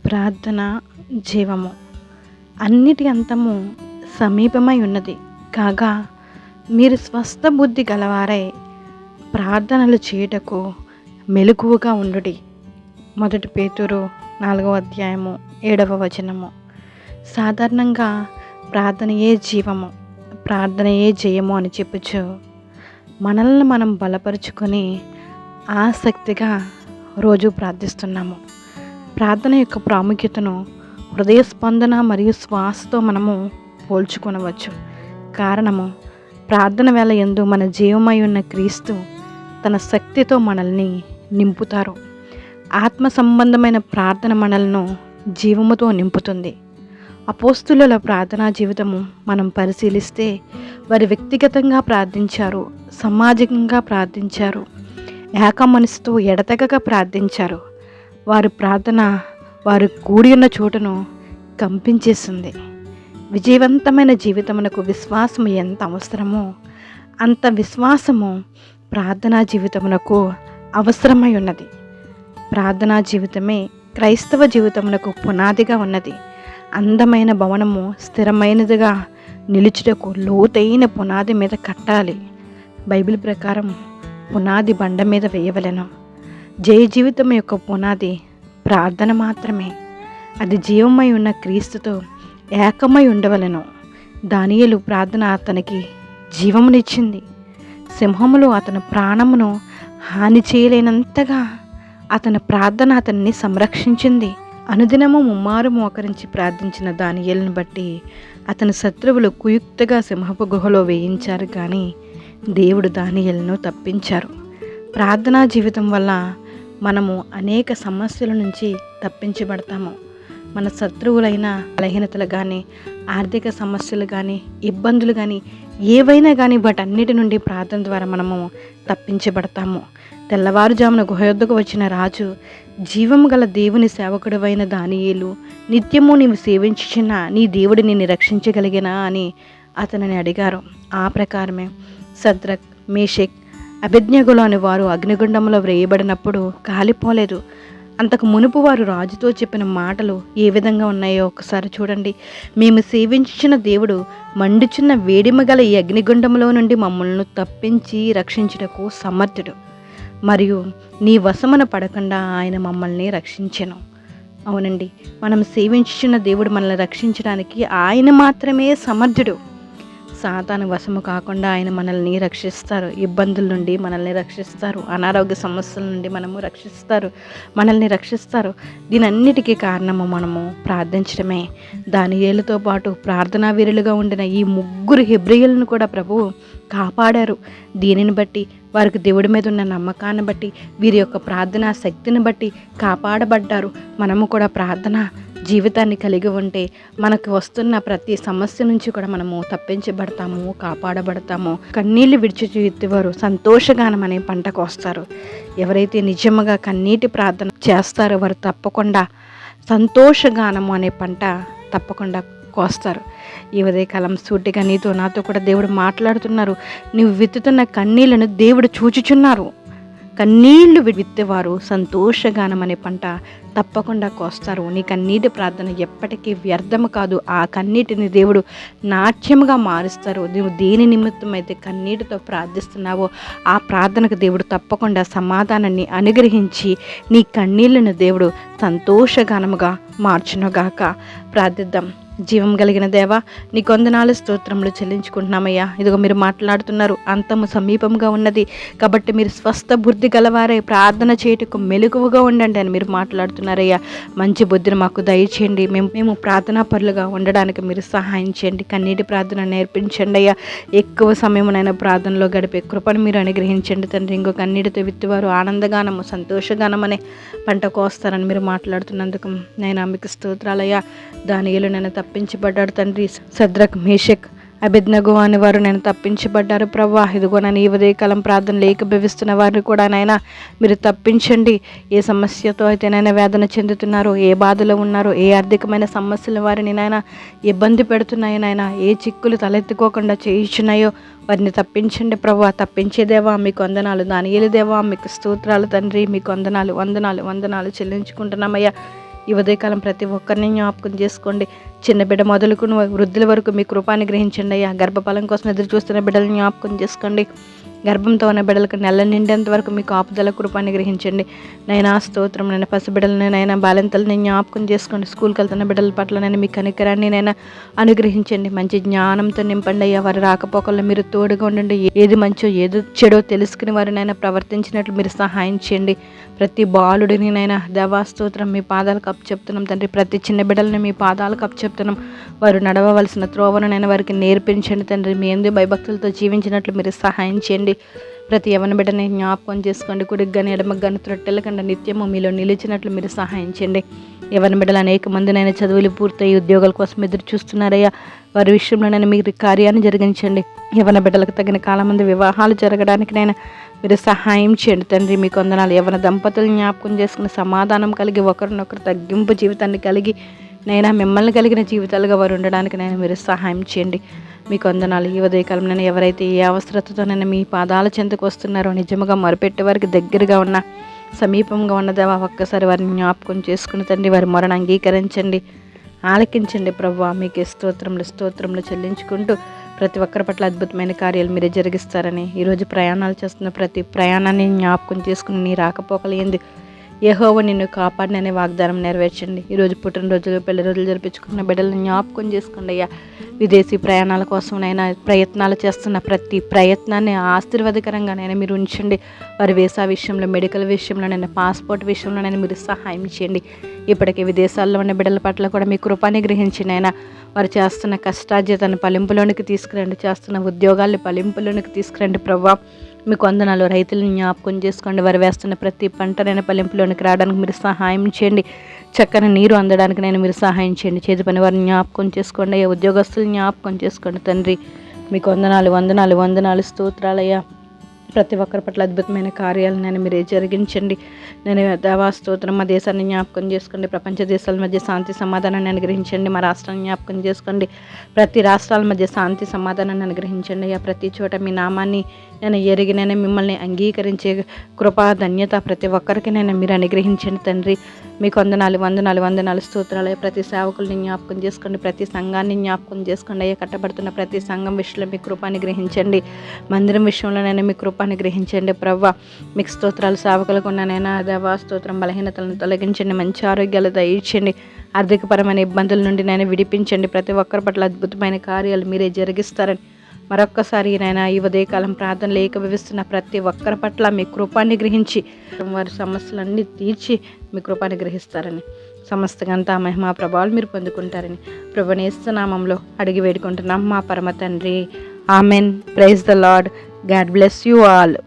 ప్రార్థన జీవము. అన్నిటి అంతము సమీపమై ఉన్నది కాగా మీరు స్వస్థ బుద్ధి గలవారై ప్రార్థనలు చేయుటకు మెలకువగా ఉండుడి. 1 పేతురు 4వ అధ్యాయము 7వ వచనము. సాధారణంగా ప్రార్థనయే జీవము, ప్రార్థనయే జయము అని చెప్పుచు మనల్ని మనం బలపరుచుకొని ఆసక్తిగా రోజు ప్రార్థిస్తున్నాము. ప్రార్థన యొక్క ప్రాముఖ్యతను హృదయ స్పందన మరియు శ్వాసతో మనము పోల్చుకొనవచ్చు. కారణము, ప్రార్థన వేళ యందు మన జీవమై ఉన్న క్రీస్తు తన శక్తితో మనల్ని నింపుతారు. ఆత్మ సంబంధమైన ప్రార్థన మనలను జీవముతో నింపుతుంది. అపోస్తుల ప్రార్థనా జీవితము మనం పరిశీలిస్తే వారు వ్యక్తిగతంగా ప్రార్థించారు, సామాజికంగా ప్రార్థించారు, ఏక మనసుతో ఎడతెగక ప్రార్థించారు. వారి ప్రార్థన వారు కూడి ఉన్న చోటును కంపించేసింది. విజయవంతమైన జీవితమునకు విశ్వాసము ఎంత అవసరమో అంత విశ్వాసము ప్రార్థనా జీవితమునకు అవసరమై ఉన్నది. ప్రార్థనా జీవితమే క్రైస్తవ జీవితమునకు పునాదిగా ఉన్నది. అందమైన భవనము స్థిరమైనదిగా నిలుచుటకు లోతైన పునాది మీద కట్టాలి. బైబిల్ ప్రకారం పునాది బండ మీద వేయవలెను. జయ జీవితం యొక్క పునాది ప్రార్థన మాత్రమే. అది జీవమై ఉన్న క్రీస్తుతో ఏకమై ఉండవలెను. దానియేలు ప్రార్థన అతనికి జీవమునిచ్చింది. సింహములు అతని ప్రాణమును హాని చేయలేనంతగా అతని ప్రార్థన అతన్ని సంరక్షించింది. అనుదినము ముమ్మారు మోకరించి ప్రార్థించిన దానియేలును బట్టి అతని శత్రువులు కుయుక్తగా సింహపు గుహలో వేయించారు, కానీ దేవుడు దానియేలును తప్పించారు. ప్రార్థనా జీవితం వల్ల మనము అనేక సమస్యల నుంచి తప్పించబడతాము. మన శత్రువులైన బలహీనతలు కానీ, ఆర్థిక సమస్యలు కానీ, ఇబ్బందులు కానీ, ఏవైనా కానీ వాటన్నిటి నుండి ప్రార్థన ద్వారా మనము తప్పించబడతాము. తెల్లవారుజామున గుహ యొద్దకు వచ్చిన రాజు, జీవము గల దేవుని సేవకుడవైన దానియేలు, నిత్యము నీవు సేవించిన నీ దేవుడు నిన్ను రక్షించగలిగినా అని అతనిని అడిగారు. ఆ ప్రకారమే షద్రక్, మేషక్, అబేద్నెగోలు అనే వారు అగ్నిగుండంలో వేయబడినప్పుడు కాలిపోలేదు. అంతకు మునుపు వారు రాజుతో చెప్పిన మాటలు ఏ విధంగా ఉన్నాయో ఒకసారి చూడండి. మేము సేవించిన దేవుడు మండుచున్న వేడిమ గల ఈ అగ్నిగుండంలో నుండి మమ్మల్ని తప్పించి రక్షించుటకు సమర్థుడు, మరియు నీ వశమున పడకుండా ఆయన మమ్మల్ని రక్షించెను. అవునండి, మనం సేవించుచున్న దేవుడు మనల్ని రక్షించడానికి ఆయన మాత్రమే సమర్థుడు. సాతాను వశము కాకుండా ఆయన మనల్ని రక్షిస్తారు. ఇబ్బందుల నుండి మనల్ని రక్షిస్తారు. అనారోగ్య సమస్యల నుండి మనల్ని రక్షిస్తారు. దీనన్నిటికీ కారణము మనము ప్రార్థించడమే. దానియేలుతో పాటు ప్రార్థనా వీరులుగా ఉండిన ఈ 3 హెబ్రీయులను కూడా ప్రభువు కాపాడారు. దీనిని బట్టి, వారికి దేవుడి మీద ఉన్న నమ్మకాన్ని బట్టి, వీరి యొక్క ప్రార్థనా శక్తిని బట్టి కాపాడబడ్డారు. మనము కూడా ప్రార్థన జీవితాన్ని కలిగి ఉంటే మనకు వస్తున్న ప్రతి సమస్య నుంచి కూడా మనము తప్పించబడతాము, కాపాడబడతాము. కన్నీళ్లు విడిచివారు సంతోషగానం అనే పంటకు వస్తారు. ఎవరైతే నిజంగా కన్నీటి ప్రార్థన చేస్తారో వారు తప్పకుండా సంతోషగానము అనే పంట తప్పకుండా కోస్తారు. ఈ ఉదయకాలం సూటిగా నీతో నాతో కూడా దేవుడు మాట్లాడుతున్నారు. నువ్వు విత్తుతున్న కన్నీళ్లను దేవుడు చూచుచున్నారు. కన్నీళ్లు విత్తేవారు సంతోషగానం అనే పంట తప్పకుండా కోస్తారు. నీ కన్నీటి ప్రార్థన ఎప్పటికీ వ్యర్థము కాదు. ఆ కన్నీటిని దేవుడు నాట్యముగా మారుస్తారు. నువ్వు దేని నిమిత్తం అయితే కన్నీటితో ప్రార్థిస్తున్నావో ఆ ప్రార్థనకు దేవుడు తప్పకుండా సమాధానాన్ని అనుగ్రహించి నీ కన్నీళ్లను దేవుడు సంతోషగానముగా మార్చునుగాక. ప్రార్థిద్దాం. జీవం కలిగిన దేవా, నీ వందనాలు స్తోత్రములు చెల్లించుకుంటున్నామయ్యా. ఇదిగో మీరు మాట్లాడుతున్నారు, అంతము సమీపంగా ఉన్నది కాబట్టి మీరు స్వస్థ బుద్ధి గలవారే ప్రార్థన చేయుటకు మెలకువగా ఉండండి అని మీరు మాట్లాడుతున్నారయ్యా. మంచి బుద్ధిని మాకు దయచేయండి. మేము ప్రార్థనా పరులుగా ఉండడానికి మీరు సహాయం చేయండి. కన్నీటి ప్రార్థన నేర్పించండి అయ్యా. ఎక్కువ సమయమునైనా ప్రార్థనలో గడిపే కృపను మీరు అనుగ్రహించండి తండ్రి. ఇంకో కన్నీటితో విత్తువారు ఆనందగానము సంతోషగానం అనే పంట కోస్తారని మీరు మాట్లాడుతున్నందుకు నేను మీకు స్తోత్రాలయ్యా. దానియేలు నేను తప్పించబడ్డాడు తండ్రి. షద్రక్, మేషక్, అబేద్నెగో అనే వారు నేను తప్పించబడ్డారు ప్రభా. ఇదిగో నన్ను ఈ ఉదయకాలం ప్రార్థనలు ఏకీభవిస్తున్న వారిని కూడా నాయన మీరు తప్పించండి. ఏ సమస్యతో అయితే నాయన వేదన చెందుతున్నారో, ఏ బాధలో ఉన్నారో, ఏ ఆర్థికమైన సమస్యలు వారిని నాయన ఇబ్బంది పెడుతున్నాయో, నాయన ఏ చిక్కులు తలెత్తుకోకుండా చేయించున్నాయో వారిని తప్పించండి ప్రభా. తప్పించేదేవా మీకు వందనాలు. దానియేలు దేవా మీకు స్తోత్రాలు తండ్రి. మీకు వందనాలు చెల్లించుకుంటున్నామయ్యా. ఈ ఉదయకాలం ప్రతి ఒక్కరిని జ్ఞాపకం చేసుకోండి. చిన్న బిడ్డ మొదలుకుని వృద్ధుల వరకు మీ కృపాన్ని గ్రహించండి అయ్యా. గర్భఫలం కోసం ఎదురు చూస్తున్న బిడ్డలను జ్ఞాపకం చేసుకోండి. గర్భంతో ఉన్న బిడ్డలకు నెల నిండేంత వరకు మీకు కాపుదల కృపాన్ని గ్రహించండి. నైనా స్తోత్రం. నైనా పసిబిడ్డలని నైనా బాలింతలని జ్ఞాపకం చేసుకోండి. స్కూల్కి వెళ్తున్న బిడ్డల పట్ల నైనా మీ కనికరాన్ని నైనా అనుగ్రహించండి. మంచి జ్ఞానంతో నింపండి అయ్యా. వారి రాకపోకల్లో మీరు తోడుగా ఉండండి. ఏది మంచో ఏది చెడో తెలుసుకుని వారినైనా ప్రవర్తించినట్లు మీరు సహాయం చేయండి. ప్రతి బాలుడిని నైనా దేవా స్తోత్రం మీ పాదాలకు అప్పచెప్తున్నాం తండ్రి. ప్రతి చిన్న బిడ్డలని మీ పాదాలకు అప్పచెప్తున్నాం. వారు నడవవలసిన త్రోవనైనా వారికి నేర్పించండి తండ్రి. మీ యందు భయభక్తులతో జీవించినట్లు మీరు సహాయం చేయండి. ప్రతి యవన బిడ్డని జ్ఞాపకం చేసుకోండి. కుడికి కానీ ఎడమకు కానీ త్రొట్టెలకుండా నిత్యము మీలో నిలిచినట్లు మీరు సహాయం చేయండి. యవన బిడ్డలు అనేక మందినైనా చదువులు పూర్తయి ఉద్యోగాల కోసం ఎదురు చూస్తున్నారయ్యా. వారి విషయంలోనైనా మీరు కార్యాన్ని జరిగించండి. యవన బిడ్డలకు తగిన కాలం ముందు వివాహాలు జరగడానికినైనా మీరు సహాయం చేయండి తండ్రి. మీకు వందనాలు. యవన దంపతులు జ్ఞాపకం చేసుకుని సమాధానం కలిగి ఒకరినొకరు తగ్గింపు జీవితాన్ని కలిగి నైనా మిమ్మల్ని కలిగిన జీవితాలుగా వారు ఉండడానికి నైనా మీరు సహాయం చేయండి. మీకు వందనాలు. ఈ ఉదయకాలం నేను ఎవరైతే ఏ అవసరతతోనైనా మీ పాదాల చెంతకు వస్తున్నారో నిజముగా మొరపెట్టే వారికి దగ్గరగా ఉన్న సమీపంగా ఉన్నదేవా ఒక్కసారి వారిని జ్ఞాపకం చేసుకుని తండ్రి వారి మొరను అంగీకరించండి, ఆలకించండి ప్రభువా. మీకే స్తోత్రములు చెల్లించుకుంటూ ప్రతి ఒక్కరి పట్ల అద్భుతమైన కార్యాలు మీరే జరిగిస్తారని, ఈరోజు ప్రయాణాలు చేస్తున్న ప్రతి ప్రయాణాన్ని జ్ఞాపకం చేసుకుని నీ రాకపోకలేంది యెహోవా నిన్ను కాపాడిననే వాగ్దానం నెరవేర్చండి. ఈరోజు పుట్టినరోజులు పెళ్లి రోజులు జరిపించుకున్న బిడ్డలను జ్ఞాపకం చేసుకోండి అయ్యా. విదేశీ ప్రయాణాల కోసమైనా ప్రయత్నాలు చేస్తున్న ప్రతి ప్రయత్నాన్ని ఆశీర్వాదకరంగానైనా మీరు ఉంచండి. వారి వీసా విషయంలో, మెడికల్ విషయంలోనైనా, పాస్పోర్ట్ విషయంలోనైనా మీరు సహాయం చేయండి. ఇప్పటికే విదేశాల్లో ఉన్న బిడ్డల పట్ల కూడా మీ కృపాన్ని గ్రహించిన అయినా వారు చేస్తున్న కష్టార్జితాన్ని ఫలింపులోనికి తీసుకురండి. చేస్తున్న ఉద్యోగాల్ని ఫలింపులోనికి తీసుకురండి ప్రభువా. మీకు వందనాలు. రైతులను జ్ఞాపకం చేసుకోండి. వారు వేస్తున్న ప్రతి పంటనైనా ఫలింపులోనికి రావడానికి మీరు సహాయం చేయండి. చక్కని నీరు అందడానికి నేను మీరు సహాయం చేయండి. చేతి పని వారిని జ్ఞాపకం చేసుకోండి. ఉద్యోగస్తులు జ్ఞాపకం చేసుకోండి తండ్రి. మీకు వందనాలు స్తోత్రాలయ్యా. ప్రతి ఒక్కరి పట్ల అద్భుతమైన కార్యాలను నేను మీరే జరిగించండి. నేను దేవా స్తోత్రం. మా దేశాన్ని జ్ఞాపకం చేసుకోండి. ప్రపంచ దేశాల మధ్య శాంతి సమాధానాన్ని అనుగ్రహించండి. మా రాష్ట్రాన్ని జ్ఞాపకం చేసుకోండి. ప్రతి రాష్ట్రాల మధ్య శాంతి సమాధానాన్ని అనుగ్రహించండి అయ్యా. ప్రతి చోట మీ నామాన్ని నేను ఎరిగినైనా మిమ్మల్ని అంగీకరించే కృపా ధన్యత ప్రతి ఒక్కరికి నేను మీరు అనుగ్రహించండి తండ్రి. మీకు వందనాలు స్తోత్రాలు. ప్రతి సేవకుల్ని జ్ఞాపకం చేసుకోండి. ప్రతి సంఘాన్ని జ్ఞాపకం చేసుకోండి అయ్యా. కట్టబడుతున్న ప్రతి సంఘం విషయంలో మీ కృపాన్ని గ్రహించండి. మందిరం విషయంలోనైనా మీ కృపాన్ని గ్రహించండి ప్రవ్వా. మీకు స్తోత్రాలు. సేవకులకు ఉన్ననైనా దేవా స్తోత్రం. బలహీనతలను తొలగించండి. మంచి ఆరోగ్యాలు దయచేయండి. ఆర్థికపరమైన ఇబ్బందుల నుండి నేను విడిపించండి. ప్రతి ఒక్కరి పట్ల అద్భుతమైన కార్యాలు మీరే జరిగిస్తారని మరొక్కసారి నైనా ఈ ఉదయకాలం ప్రార్థనలు ఏకీభవిస్తున్న ప్రతి ఒక్కరి పట్ల మీ కృపాన్ని గ్రహించి వారి సమస్యలన్నీ తీర్చి మీ కృపాన్ని గ్రహిస్తారని, సమస్తగంతా మహిమా ప్రభావాలు మీరు పొందుకుంటారని ప్రభునేస్తు నామంలో అడిగి వేడుకుంటున్నాం మా పరమ తండ్రి. Amen. Praise the Lord. God bless you all.